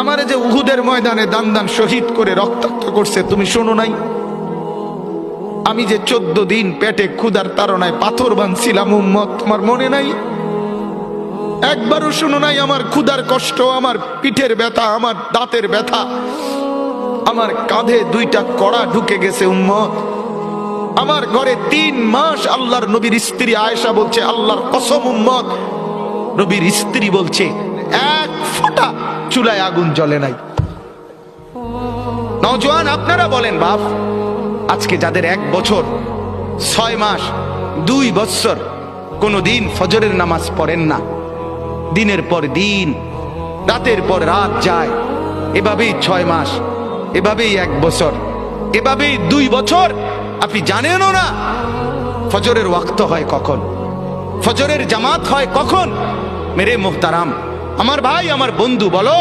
আমারে যে উহুদের ময়দানে দান দান শহীদ করে রক্তাক্ত করছে তুমি শোনো নাই? আমি যে 14 দিন পেটে ক্ষুধার তাড়নায় পাথর বাঁধছিলাম উম্মত, তোমার মনে নাই? একবারও শোনো নাই আমার ক্ষুধার কষ্ট, আমার পিঠের ব্যথা, আমার দাঁতের ব্যথা, আমার কাঁধে 2টা কড়া ঢুকে গেছে উম্মত। আমার ঘরে 3 মাস আল্লাহর নবীর স্ত্রী আয়েশা বলছে, আল্লাহর কসম উম্মত, নবীর স্ত্রী বলছে এক ফোঁটা চুলায় আগুন জ্বলে নাই। নওজোয়ান আপনারা বলেন বাপ, আজকে যাদের 1 বছর 6 মাস 2 বছর কোনদিন ফজরের নামাজ পড়েন না, দিনের পর দিন রাতের পর রাত যায়, এভাবেই 6 মাস, এভাবেই 1 বছর, এভাবেই 2 বছর, আপনি জানেনও না ফজরের ওয়াক্ত হয় কখন, ফজরের জামাত হয় কখন। মেরে মুহতারাম, আমার ভাই, আমার বন্ধু, বলো।